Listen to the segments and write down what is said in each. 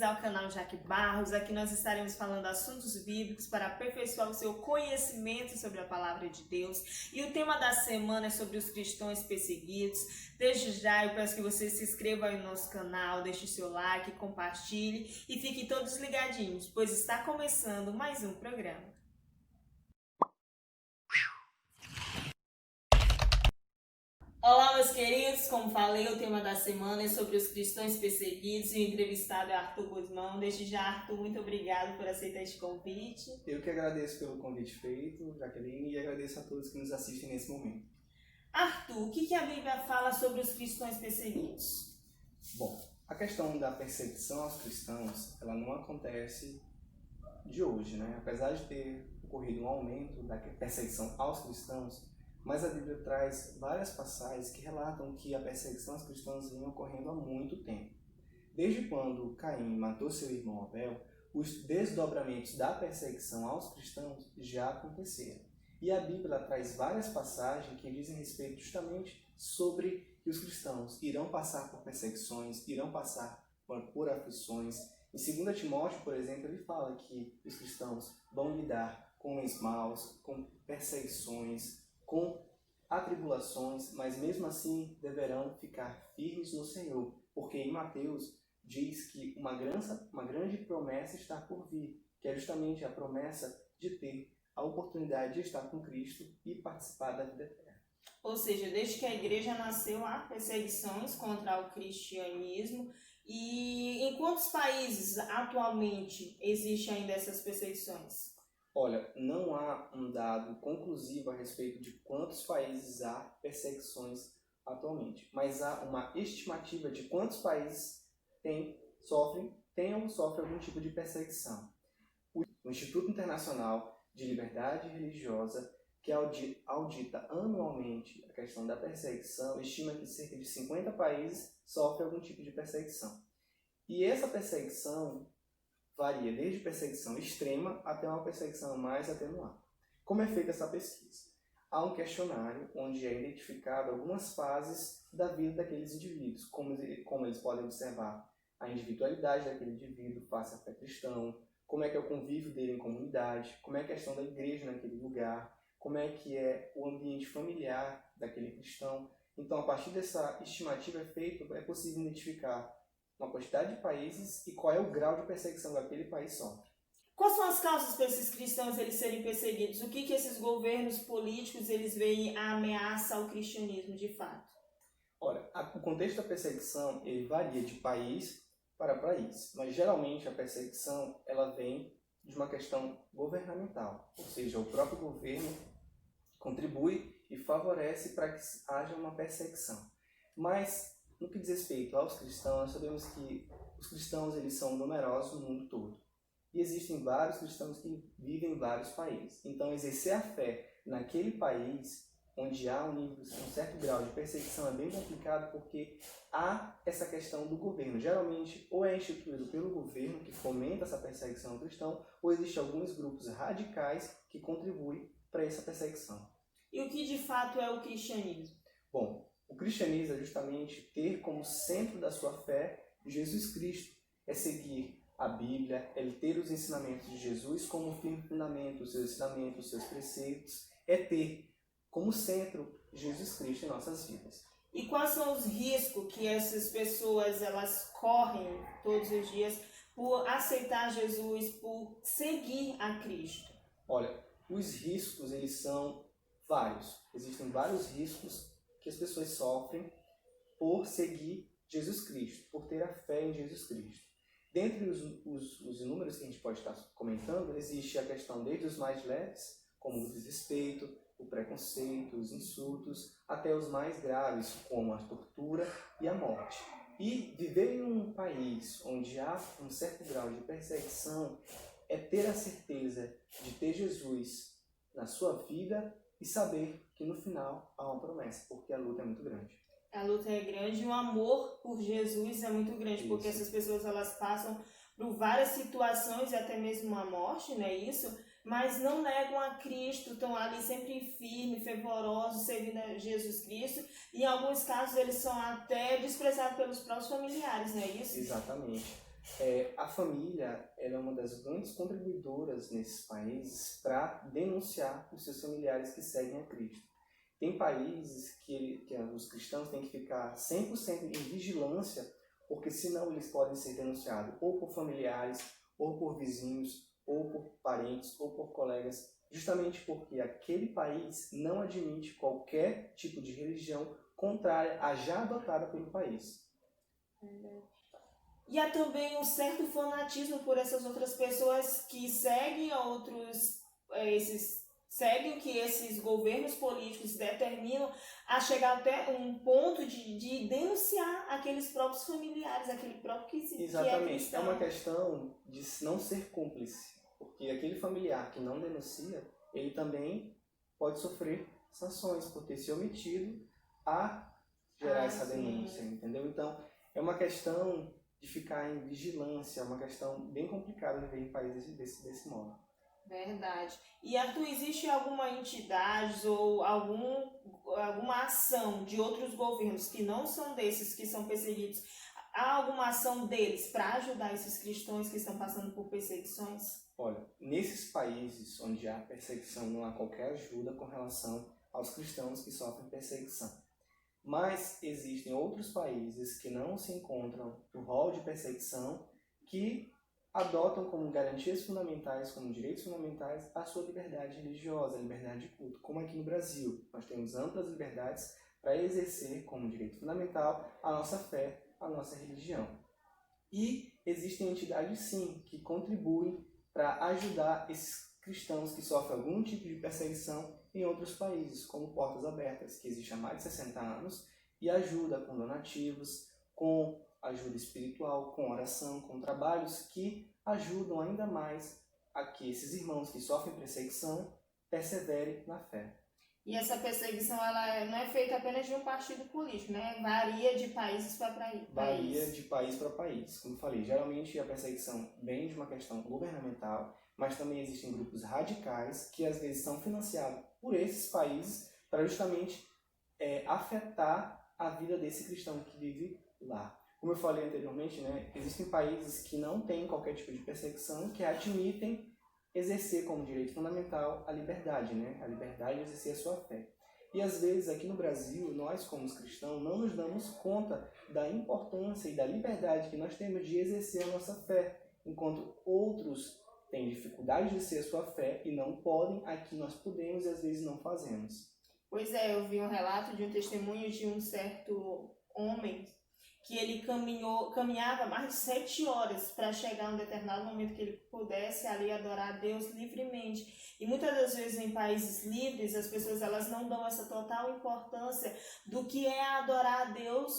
bem-vindos ao canal Jaque Barros. Aqui nós estaremos falando assuntos bíblicos para aperfeiçoar o seu conhecimento sobre a palavra de Deus. E o tema da semana é sobre os cristãos perseguidos. Desde já eu peço que você se inscreva aí no nosso canal, deixe seu like, compartilhe e fiquem todos ligadinhos, pois está começando mais um programa. Olá, meus queridos, como falei, o tema da semana é sobre os cristãos perseguidos e o entrevistado é Arthur Guzmão. Desde já, Arthur, muito obrigado por aceitar este convite. Eu que agradeço pelo convite feito, Jaqueline, e agradeço a todos que nos assistem nesse momento. Arthur, o que a Bíblia fala sobre os cristãos perseguidos? Bom, a questão da perseguição aos cristãos, ela não acontece de hoje, né? Apesar de ter ocorrido um aumento da perseguição aos cristãos, mas a Bíblia traz várias passagens que relatam que a perseguição aos cristãos vinha ocorrendo há muito tempo. Desde quando Caim matou seu irmão Abel, os desdobramentos da perseguição aos cristãos já aconteceram. E a Bíblia traz várias passagens que dizem respeito justamente sobre que os cristãos irão passar por perseguições, irão passar por aflições. Em 2 Timóteo, por exemplo, ele fala que os cristãos vão lidar com homens maus, com perseguições, com atribulações, mas mesmo assim deverão ficar firmes no Senhor, porque em Mateus diz que uma grande promessa está por vir, que é justamente a promessa de ter a oportunidade de estar com Cristo e participar da vida eterna. Ou seja, desde que a igreja nasceu, há perseguições contra o cristianismo. E em quantos países atualmente existem ainda essas perseguições? Olha, não há um dado conclusivo a respeito de quantos países há perseguições atualmente, mas há uma estimativa de quantos países sofrem algum tipo de perseguição. O Instituto Internacional de Liberdade Religiosa, que audita anualmente a questão da perseguição, estima que cerca de 50 países sofrem algum tipo de perseguição. E essa perseguição varia desde perseguição extrema até uma perseguição mais atenuada. Como é feita essa pesquisa? Há um questionário onde é identificado algumas fases da vida daqueles indivíduos, como eles podem observar a individualidade daquele indivíduo face à fé cristã, como é que é o convívio dele em comunidade, como é a questão da igreja naquele lugar, como é que é o ambiente familiar daquele cristão. Então, a partir dessa estimativa é possível identificar uma quantidade de países e qual é o grau de perseguição que aquele país sofre. Quais são as causas para esses cristãos eles serem perseguidos? O que esses governos políticos eles veem a ameaça ao cristianismo de fato? Olha, o contexto da perseguição ele varia de país para país, mas geralmente a perseguição ela vem de uma questão governamental, ou seja, o próprio governo contribui e favorece para que haja uma perseguição. Mas no que diz respeito aos cristãos, nós sabemos que os cristãos eles são numerosos no mundo todo. E existem vários cristãos que vivem em vários países. Então, exercer a fé naquele país onde há um certo grau de perseguição é bem complicado porque há essa questão do governo. Geralmente, ou é instituído pelo governo que fomenta essa perseguição ao cristão, ou existem alguns grupos radicais que contribuem para essa perseguição. E o que de fato é o cristianismo? Bom, o cristianismo é justamente ter como centro da sua fé Jesus Cristo. É seguir a Bíblia, é ter os ensinamentos de Jesus como firme fundamento, os seus ensinamentos, os seus preceitos. É ter como centro Jesus Cristo em nossas vidas. E quais são os riscos que essas pessoas elas correm todos os dias por aceitar Jesus, por seguir a Cristo? Olha, os riscos eles são vários. Existem vários riscos que as pessoas sofrem por seguir Jesus Cristo, por ter a fé em Jesus Cristo. Dentre os inúmeros que a gente pode estar comentando, existe a questão desde os mais leves, como o desrespeito, o preconceito, os insultos, até os mais graves, como a tortura e a morte. E viver em um país onde há um certo grau de perseguição é ter a certeza de ter Jesus na sua vida e saber que no final há uma promessa, porque a luta é muito grande. A luta é grande e o amor por Jesus é muito grande, porque Isso. essas pessoas elas passam por várias situações e até mesmo a morte, não é isso? Mas não negam a Cristo, estão ali sempre firmes, fervorosos, servindo a Jesus Cristo. E em alguns casos eles são até desprezados pelos próprios familiares, não é isso? Exatamente. A família ela é uma das grandes contribuidoras nesses países para denunciar os seus familiares que seguem a Cristo. Tem países que os cristãos têm que ficar 100% em vigilância, porque senão eles podem ser denunciados ou por familiares, ou por vizinhos, ou por parentes, ou por colegas, justamente porque aquele país não admite qualquer tipo de religião contrária à já adotada pelo país. E há também um certo fanatismo por essas outras pessoas que seguem seguem o que esses governos políticos determinam, a chegar até um ponto de denunciar aqueles próprios familiares, aquele próprio que Exatamente. é cristão. É uma questão de não ser cúmplice, porque aquele familiar que não denuncia, ele também pode sofrer sanções por ter se omitido a gerar essa denúncia, entendeu? Então, é uma questão de ficar em vigilância, é uma questão bem complicada de ver em países desse modo. Verdade. E Arthur, existe alguma entidade ou alguma ação de outros governos que não são desses que são perseguidos? Há alguma ação deles para ajudar esses cristãos que estão passando por perseguições? Olha, nesses países onde há perseguição, não há qualquer ajuda com relação aos cristãos que sofrem perseguição. Mas existem outros países que não se encontram no rol de perseguição que adotam como garantias fundamentais, como direitos fundamentais, a sua liberdade religiosa, a liberdade de culto. Como aqui no Brasil, nós temos amplas liberdades para exercer como direito fundamental a nossa fé, a nossa religião. E existem entidades, sim, que contribuem para ajudar esses cristãos que sofrem algum tipo de perseguição em outros países, como Portas Abertas, que existe há mais de 60 anos, e ajuda com donativos, com ajuda espiritual, com oração, com trabalhos que ajudam ainda mais a que esses irmãos que sofrem perseguição perseverem na fé. E essa perseguição ela não é feita apenas de um partido político, né? Varia de países para país. Varia de país para país. Como falei, geralmente a perseguição vem de uma questão governamental, mas também existem grupos radicais que às vezes são financiados por esses países para justamente afetar a vida desse cristão que vive lá. Como eu falei anteriormente, né, existem países que não têm qualquer tipo de perseguição, que admitem exercer como direito fundamental a liberdade, né, a liberdade de exercer a sua fé. E às vezes aqui no Brasil, nós como cristãos não nos damos conta da importância e da liberdade que nós temos de exercer a nossa fé, enquanto outros têm dificuldade de exercer a sua fé e não podem, aqui nós podemos e às vezes não fazemos. Pois é, eu vi um relato de um testemunho de um certo homem que ele caminhava mais de 7 horas para chegar a um determinado momento que ele pudesse ali adorar a Deus livremente. E muitas das vezes em países livres, as pessoas elas não dão essa total importância do que é adorar a Deus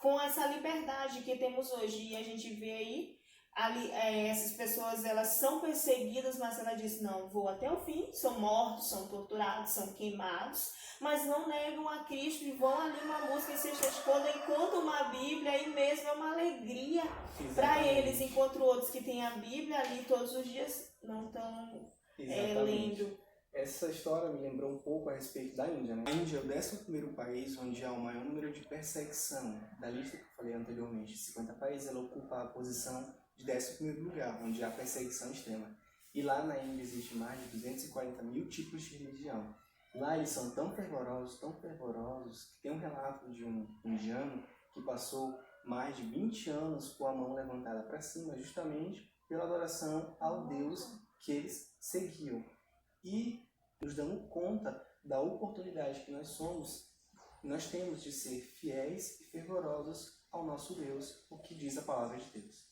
com essa liberdade que temos hoje. E a gente vê aí, essas pessoas elas são perseguidas, mas ela diz, não, vou até o fim, são mortos, são torturados, são queimados, mas não negam a Cristo e vão ali uma música e se escondem, enquanto uma Bíblia aí mesmo é uma alegria para eles, enquanto outros que têm a Bíblia ali todos os dias não estão lendo. Essa história me lembrou um pouco a respeito da Índia, né? A Índia é o 11º país onde há o maior número de perseguição. Da lista que eu falei anteriormente, 50 países, ela ocupa a posição de 11º lugar, onde há perseguição extrema. E lá na Índia existe mais de 240 mil tipos de religião. Lá eles são tão fervorosos, que tem um relato de um indiano que passou mais de 20 anos com a mão levantada para cima, justamente pela adoração ao Deus que eles seguiam. E nos damos conta da oportunidade que nós temos de ser fiéis e fervorosos ao nosso Deus, o que diz a palavra de Deus.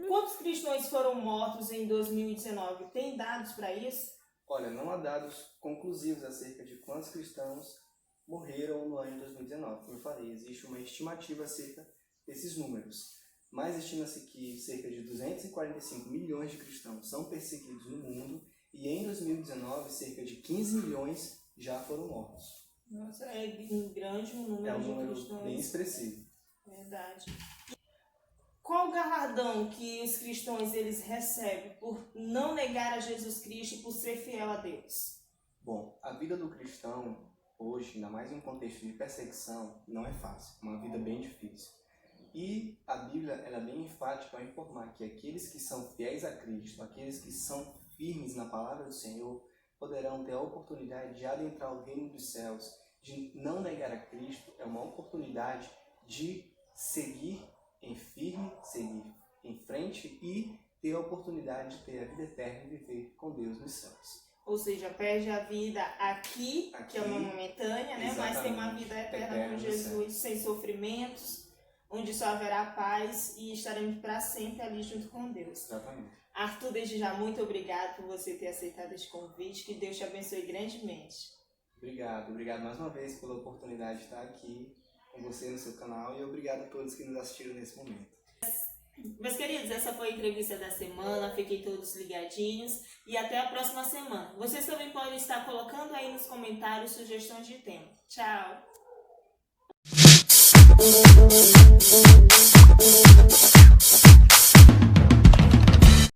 Quantos cristãos foram mortos em 2019? Tem dados para isso? Olha, não há dados conclusivos acerca de quantos cristãos morreram no ano de 2019. Como eu falei, existe uma estimativa acerca desses números. Mas estima-se que cerca de 245 milhões de cristãos são perseguidos no mundo e em 2019 cerca de 15 milhões já foram mortos. Nossa, é um grande número de cristãos. Bem expressivo. Verdade. Qual o galardão que os cristãos eles recebem por não negar a Jesus Cristo e por ser fiel a Deus? Bom, a vida do cristão hoje, ainda mais em um contexto de perseguição, não é fácil. É uma vida bem difícil. E a Bíblia ela é bem enfática ao informar que aqueles que são fiéis a Cristo, aqueles que são firmes na palavra do Senhor, poderão ter a oportunidade de adentrar o reino dos céus, de não negar a Cristo. É uma oportunidade de seguir em firme, seguir em frente e ter a oportunidade de ter a vida eterna e viver com Deus nos céus. Ou seja, perde a vida aqui, que é uma momentânea, né? Mas tem uma vida eterna com Jesus, sem sofrimentos, onde só haverá paz e estaremos para sempre ali junto com Deus. Exatamente. Arthur, desde já, muito obrigado por você ter aceitado este convite. Que Deus te abençoe grandemente. Obrigado mais uma vez pela oportunidade de estar aqui com você no seu canal e obrigado a todos que nos assistiram nesse momento. Meus queridos, essa foi a entrevista da semana, fiquem todos ligadinhos e até a próxima semana. Vocês também podem estar colocando aí nos comentários sugestões de tema. Tchau!